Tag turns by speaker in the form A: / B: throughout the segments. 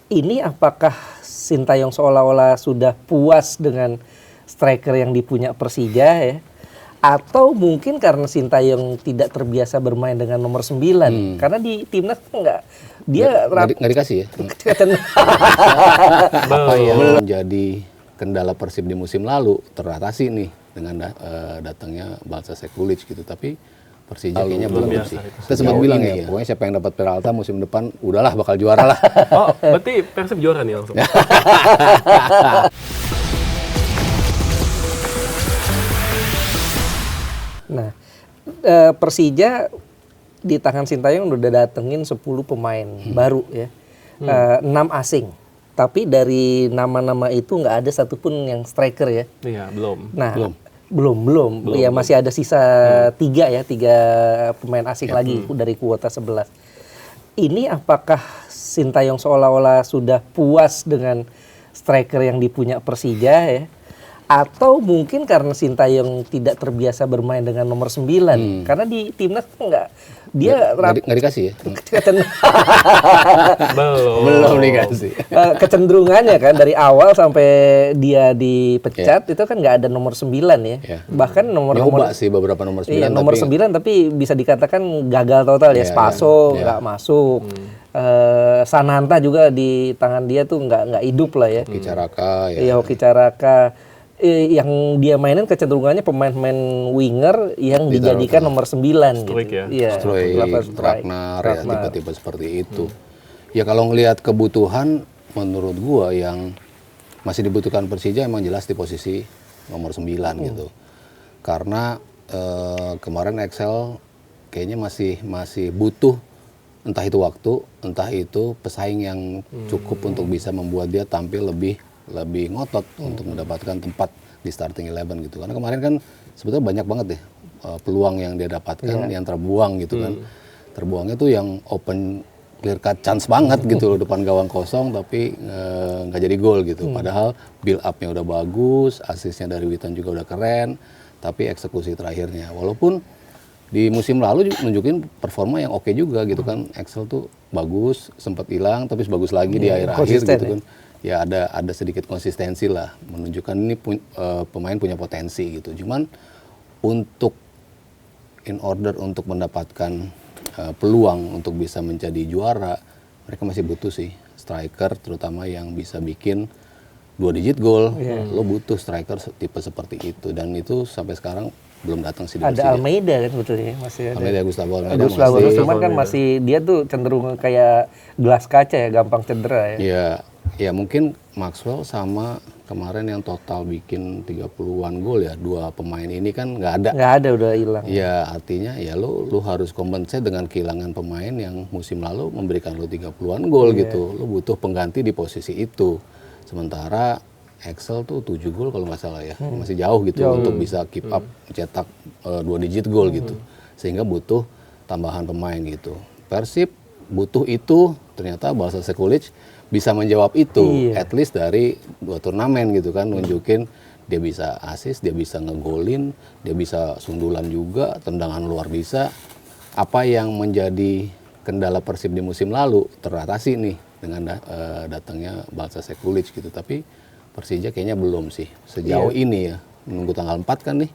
A: Ini apakah Sintayong seolah-olah sudah puas dengan striker yang dipunya Persija ya? Atau mungkin karena Sintayong tidak terbiasa bermain dengan nomor 9? Karena di timnas enggak dia
B: nggak dikasih ya. Apa yang menjadi kendala Persib di musim lalu teratasi nih dengan datangnya Balsa Sekulic gitu. Tapi Persija kayaknya belum sih. Kita sempat bilang ya, pokoknya siapa yang dapat Peralta musim depan, udahlah bakal juara lah.
C: Oh, berarti Persib juara nih langsung.
A: Nah, Persija di tangan Sintayong udah datengin 10 pemain baru ya. 6 asing. Tapi dari nama-nama itu nggak ada satupun yang striker ya.
C: Iya, belum.
A: Nah, belum. Ya masih ada sisa 3 pemain asing lagi dari kuota 11. Ini apakah Sintayong seolah-olah sudah puas dengan striker yang dipunya Persija ya? Atau mungkin karena Sintayong tidak terbiasa bermain dengan nomor 9? Karena di timnas enggak dia
B: nggak dikasih ya.
C: Belum
B: dikasih.
A: Kecenderungannya kan dari awal sampai dia dipecat itu kan nggak ada nomor 9 ya. Bahkan nomor
B: sih beberapa nomor 9.
A: Iya, nomor 9 tapi bisa dikatakan gagal total ya. Spaso nggak masuk. Sananta juga di tangan dia tuh nggak hidup lah ya.
B: Hoki Caraka ya.
A: Iya, Hoki Caraka. Yang dia mainin kecenderungannya pemain-pemain winger yang dijadikan nomor 9
C: Struik
A: gitu.
C: ya.
A: Iya,
B: Struik, Ragnar ya, tipe-tipe seperti itu. Ya kalau ngelihat kebutuhan menurut gua yang masih dibutuhkan Persija emang jelas di posisi nomor 9 gitu. Karena kemarin Excel kayaknya masih butuh entah itu waktu, entah itu pesaing yang cukup untuk bisa membuat dia tampil lebih ngotot untuk mendapatkan tempat di starting 11 gitu. Karena kemarin kan sebetulnya banyak banget deh peluang yang dia dapatkan yang terbuang gitu kan. Terbuangnya tuh yang open clear cut chance banget gitu loh depan gawang kosong tapi nggak jadi gol gitu. Padahal build up-nya udah bagus, asisnya dari Witan juga udah keren, tapi eksekusi terakhirnya walaupun di musim lalu nunjukin performa yang oke juga gitu kan. Excel tuh bagus, sempat hilang tapi bagus lagi di akhir-akhir gitu kan. Ya ada sedikit konsistensi lah menunjukkan ini pemain punya potensi gitu. Cuman untuk in order untuk mendapatkan peluang untuk bisa menjadi juara, mereka masih butuh sih striker terutama yang bisa bikin 2 digit gol. Lo butuh striker tipe seperti itu dan itu sampai sekarang belum datang sih.
A: Ada Almeida kan sebetulnya masih ada.
B: Almeida, Gustavo Almeida
A: cuman kan masih dia tuh cenderung kayak gelas kaca ya, gampang cedera ya.
B: Ya mungkin Maxwell sama kemarin yang total bikin 30-an gol ya, 2 pemain ini kan nggak ada
A: udah hilang.
B: Ya artinya ya lu harus kompensasi dengan kehilangan pemain yang musim lalu memberikan lu 30-an gol gitu. Lu butuh pengganti di posisi itu. Sementara Excel tuh 7 gol kalau nggak salah ya, masih jauh gitu untuk bisa keep up cetak 2 digit gol gitu. Sehingga butuh tambahan pemain gitu. Persib butuh itu, ternyata Balsa Sekulic bisa menjawab itu, at least dari 2 turnamen gitu kan, nunjukin dia bisa assist, dia bisa ngegolin, dia bisa sundulan juga, tendangan luar bisa. Apa yang menjadi kendala Persib di musim lalu teratasi nih dengan datangnya Balsa Sekulic gitu. Tapi Persija kayaknya belum sih sejauh ini ya. Menunggu tanggal 4 kan nih,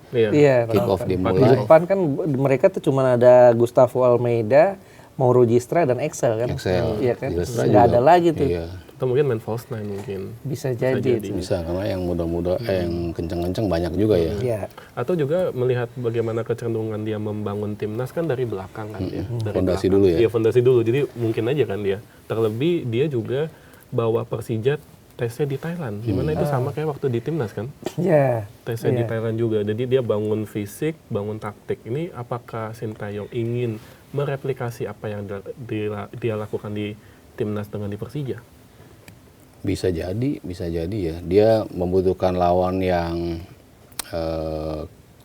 B: kick off dimulai.
A: Di depan kan mereka tuh cuma ada Gustavo Almeida, Mauro Gistra dan Excel kan. Iya kan. Nggak ada lagi tuh.
C: Atau mungkin main false nine mungkin.
A: Bisa jadi.
B: Bisa karena yang muda-muda yang kenceng-kenceng banyak juga ya.
A: Iya.
C: Atau juga melihat bagaimana kecenderungan dia membangun timnas kan dari belakang kan ya. Dari
B: Fondasi
C: belakang.
B: dulu ya.
C: Iya, fondasi dulu. Jadi mungkin aja kan dia. Terlebih dia juga bawa Persija tesnya di Thailand. Dimana itu sama kayak waktu di timnas kan.
A: Iya.
C: Tesnya di Thailand juga. Jadi dia bangun fisik, bangun taktik. Ini apakah Sintayong ingin mereplikasi apa yang dia lakukan di timnas dengan di Persija?
B: Bisa jadi ya. Dia membutuhkan lawan yang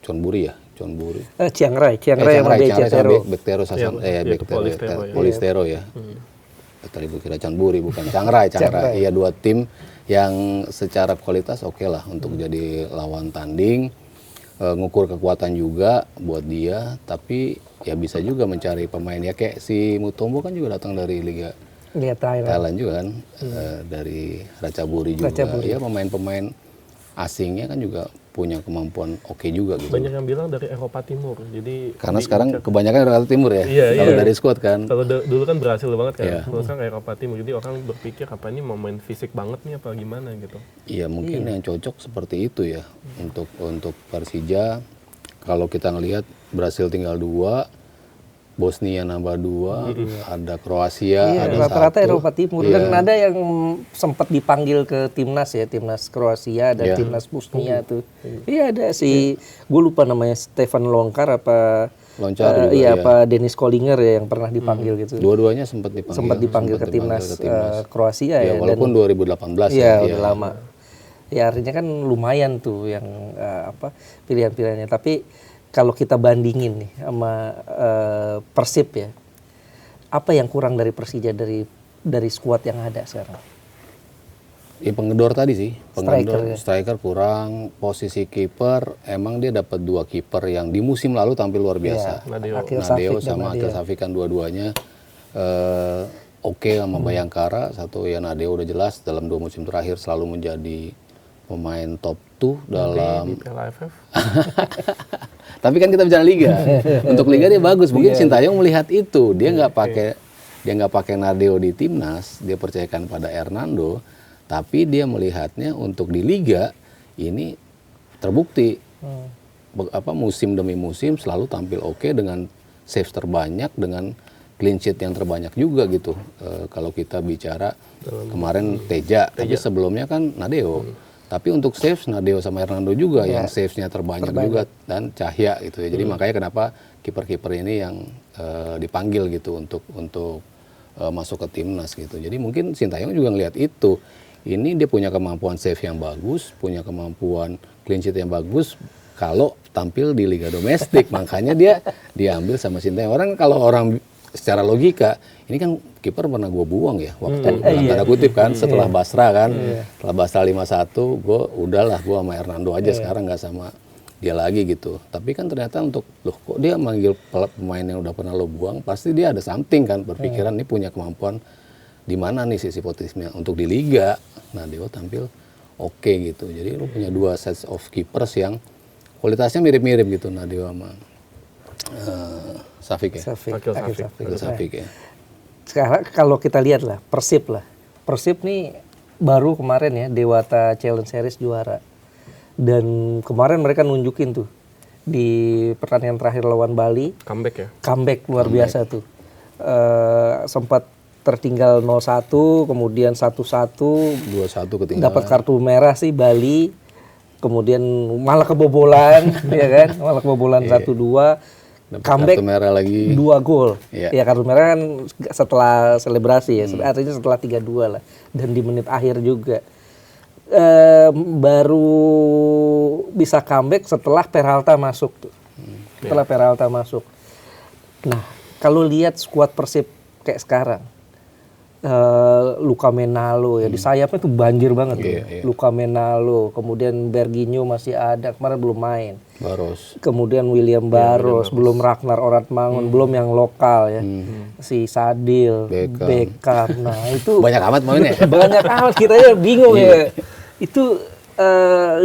B: Chonburi ya,
A: Chiang Rai sama
B: Bektero Sasan,
C: Polistero ya.
B: Polistero ya. Tadi gue kira Chonburi bukan Chiang Rai. Iya, 2 tim yang secara kualitas oke lah untuk jadi lawan tanding. Ngukur kekuatan juga buat dia, tapi ya bisa juga mencari pemain ya kayak si Mutombo kan juga datang dari Liga
A: Lihat Thailand.
B: Thailand juga kan, dari Ratchaburi juga.
A: Ratchaburi.
B: Ya pemain-pemain asingnya kan juga punya kemampuan oke juga gitu.
C: Banyak yang bilang dari Eropa Timur. Jadi
B: Karena sekarang kebanyakan Eropa Timur ya.
C: Iya,
B: Kalau
C: iya.
B: dari squad kan.
C: kalau dulu kan berhasil banget kan.
B: Iya.
C: Terus kan Eropa Timur. Jadi orang berpikir apa ini mau main fisik banget nih apa gimana gitu.
B: Iya mungkin yang cocok seperti itu ya untuk Persija. Kalau kita ngelihat Brasil tinggal 2, Bosnia nambah 2, ada Kroasia,
A: Iya,
B: ada
A: rata-rata
B: 1.
A: Eropa Timur.
B: Iya.
A: Dan ada yang sempat dipanggil ke timnas ya, timnas Kroasia dan
B: Iya.
A: timnas Bosnia tuh. Iya ada si, gue lupa namanya Stefan Longkar apa,
B: Loncar juga,
A: iya
B: ya.
A: apa Dennis Kollinger ya yang pernah dipanggil gitu.
B: Dua-duanya sempat dipanggil.
A: Sempat dipanggil ke timnas Kroasia ya.
B: Ya, walaupun 2018
A: Iya,
B: ya.
A: udah lama. Ya artinya kan lumayan tuh yang pilihan-pilihannya. Tapi kalau kita bandingin nih sama Persib ya, apa yang kurang dari Persija dari skuad yang ada sekarang?
B: Ya pengedor tadi sih, pengedor,
A: Striker, ya.
B: striker kurang, posisi kiper, emang dia dapat 2 kiper yang di musim lalu tampil luar biasa.
C: Nadeo.
B: Nadeo sama Akil Safik kan dua-duanya oke sama Bayangkara. Satu ya Nadeo udah jelas dalam 2 musim terakhir selalu menjadi pemain top 2 dalam.
C: Di Piala AFF.
B: Tapi kan kita bicara liga. Untuk liga dia bagus. Mungkin Sintayong melihat itu. Dia nggak pakai Nadeo di timnas. Dia percayakan pada Hernando. Tapi dia melihatnya untuk di liga ini terbukti. Musim demi musim selalu tampil oke dengan saves terbanyak, dengan clean sheet yang terbanyak juga gitu. Kalau kita bicara kemarin Teja, tapi sebelumnya kan Nadeo. Tapi untuk saves Nadeo sama Hernando juga yang savesnya terbanyak juga, dan Cahya gitu ya. Jadi makanya kenapa kiper-kiper ini yang dipanggil gitu untuk masuk ke timnas gitu. Jadi mungkin Sintayong juga ngelihat itu. Ini dia punya kemampuan save yang bagus, punya kemampuan clean sheet yang bagus kalau tampil di liga domestik. Makanya dia diambil sama Sintayong. Kalau orang secara logika, ini kan kiper pernah gue buang ya waktu tanda kutip kan setelah Basra kan, setelah Basra 5-1 gue udahlah gue sama Hernando aja sekarang nggak sama dia lagi gitu. Tapi kan ternyata untuk loh kok dia manggil pemain yang udah pernah lo buang, pasti dia ada something kan, berpikiran ini punya kemampuan di mana nih sisi potensinya untuk di liga. Nah dia tampil oke gitu. Jadi lo punya 2 sets of keepers yang kualitasnya mirip-mirip gitu, Nadeo sama Safik ya.
C: Akil
B: Safik ya.
A: Sekarang kalau kita lihat lah Persib nih baru kemarin ya Dewata Challenge Series juara, dan kemarin mereka nunjukin tuh di pertandingan terakhir lawan Bali comeback luar biasa tuh. Sempat tertinggal 0-1 kemudian 1-1,
B: 2-1 ketinggalan,
A: dapat kartu merah sih Bali, kemudian malah kebobolan ya kan, malah kebobolan 1-2. Comeback
B: kartu merah lagi
A: 2 gol.
B: Iya.
A: Ya kartu merah kan setelah selebrasi ya, artinya setelah 3-2 lah. Dan di menit akhir juga. Baru bisa comeback setelah Peralta masuk tuh. Setelah Peralta masuk. Nah, kalau lihat skuad Persib kayak sekarang, Luka Menalo ya di sayapnya tuh banjir banget tuh. Luka Menalo, kemudian Berginho masih ada, kemarin belum main.
B: Baros.
A: Kemudian William Baros, belum Ragnar Oratmangun, belum yang lokal ya. Si Sadil, Beckham. Nah, itu
B: banyak amat mainnya.
A: Banyak amat, kita ya bingung ya. Itu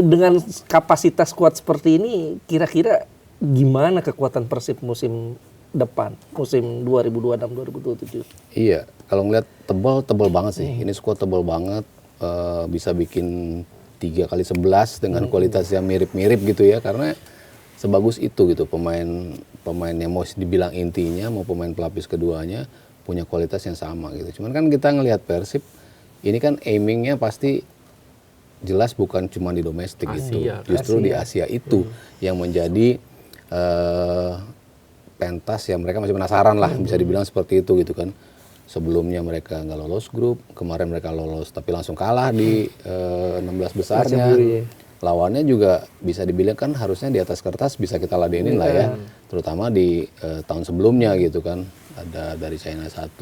A: dengan kapasitas kuat seperti ini, kira-kira gimana kekuatan Persib musim depan, musim 2026-2027?
B: Iya, kalau ngeliat tebal banget sih. Ini skuad tebal banget, bisa bikin 3x11 dengan kualitas yang mirip-mirip gitu ya. Karena sebagus itu gitu pemain yang mau dibilang intinya mau pemain pelapis keduanya punya kualitas yang sama gitu. Cuman kan kita ngelihat Persib ini kan aimingnya pasti jelas bukan cuma di domestik gitu. Justru di Asia itu yang menjadi pentas ya, mereka masih penasaran lah, bisa dibilang seperti itu gitu kan. Sebelumnya mereka nggak lolos grup, kemarin mereka lolos tapi langsung kalah di 16 besarnya. Lawannya juga bisa dibilang kan harusnya di atas kertas bisa kita ladenin lah ya, terutama di tahun sebelumnya gitu kan. Ada dari China 1,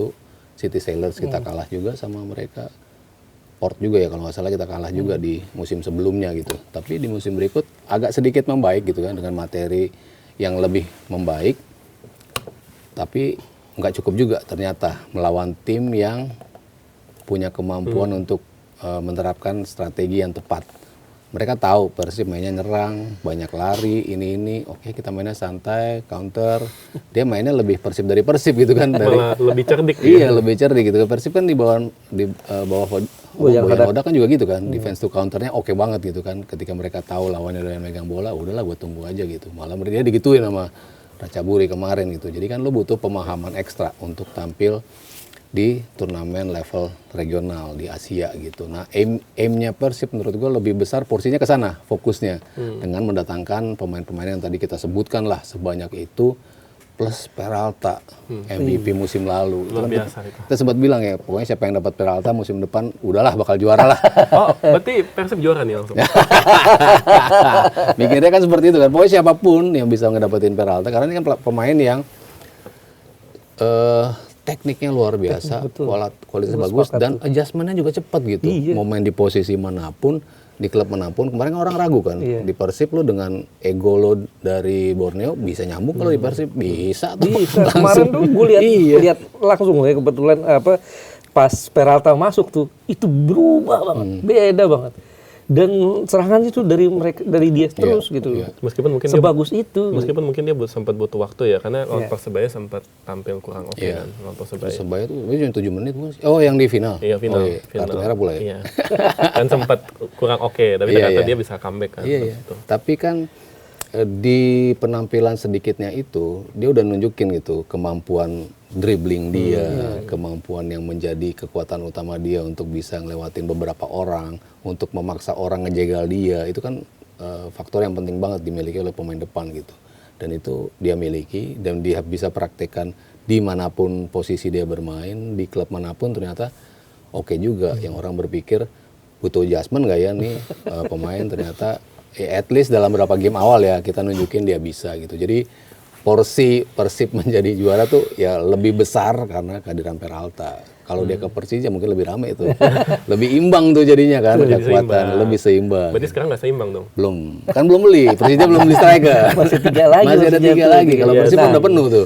B: City Sailors kita kalah juga sama mereka. Port juga ya kalau nggak salah kita kalah juga di musim sebelumnya gitu. Tapi di musim berikut agak sedikit membaik gitu kan dengan materi yang lebih membaik. Tapi nggak cukup juga ternyata melawan tim yang punya kemampuan untuk menerapkan strategi yang tepat. Mereka tahu Persib mainnya nyerang, banyak lari, ini. Oke, kita mainnya santai, counter. Dia mainnya lebih Persib dari Persib gitu kan.
C: Malah lebih cerdik.
B: Iya, lebih cerdik gitu. Persib kan di bawah Boyan Hodak kan juga gitu kan. Defense to counternya oke banget gitu kan. Ketika mereka tahu lawannya udah megang bola, udahlah gue tunggu aja gitu. Malah dia digituin sama Ratchaburi kemarin gitu. Jadi kan lo butuh pemahaman ekstra untuk tampil di turnamen level regional di Asia gitu. Nah, aimnya Persib menurut gue lebih besar porsinya ke sana, fokusnya dengan mendatangkan pemain-pemain yang tadi kita sebutkan lah sebanyak itu plus Peralta MVP musim lalu.
C: Luar biasa itu.
B: Kita sempat bilang ya, pokoknya siapa yang dapat Peralta musim depan udahlah bakal juara lah.
C: Oh, berarti Persib juara nih langsung.
B: Mikirnya kan seperti itu kan. Pokoknya siapapun yang bisa ngedapetin Peralta karena ini kan pemain yang tekniknya luar biasa, kualitasnya bagus, dan adjustmentnya juga cepat gitu.
A: Iya.
B: Mau main di posisi manapun, di klub manapun. Kemarin kan orang ragu kan, di Persib lo dengan ego lo dari Borneo bisa nyambung, kalau di Persib bisa tuh.
A: Bisa. Kemarin tuh gue lihat langsung ya, kebetulan pas Peralta masuk tuh itu berubah banget, beda banget. Dan serangannya tuh dari dia terus gitu.
B: Iya.
C: Meskipun mungkin
A: sebagus itu.
C: Meskipun mungkin dia sempat butuh waktu ya, karena lawan Persebaya sempat tampil kurang oke kan. Lawan
B: Persebaya tuh cuma 7 menit Mas. Oh, yang di final.
C: Iya, final.
B: Kartu merah pula ya.
C: Iya. Kan sempat kurang oke, tapi ternyata dia bisa comeback kan.
B: Iya. Tapi kan di penampilan sedikitnya itu dia udah nunjukin gitu kemampuan dribbling dia, kemampuan yang menjadi kekuatan utama dia untuk bisa ngelewatin beberapa orang, untuk memaksa orang ngejegal dia. Itu kan faktor yang penting banget dimiliki oleh pemain depan gitu. Dan itu dia miliki dan dia bisa praktekkan dimanapun posisi dia bermain, di klub manapun ternyata oke juga. Yang orang berpikir butuh adjustment nggak ya nih pemain, ternyata at least dalam beberapa game awal ya kita nunjukin dia bisa gitu. Jadi porsi Persib menjadi juara tuh ya lebih besar karena kehadiran Peralta. Kalau dia ke Persija mungkin lebih rame itu. Lebih imbang tuh jadinya kan, kekuatan lebih seimbang.
C: Berarti sekarang nggak seimbang dong?
B: Belum. Kan belum beli. Persija belum beli striker.
A: Masih 3 lagi.
B: Masih ada 3 lagi. Kalau Persib udah penuh tuh.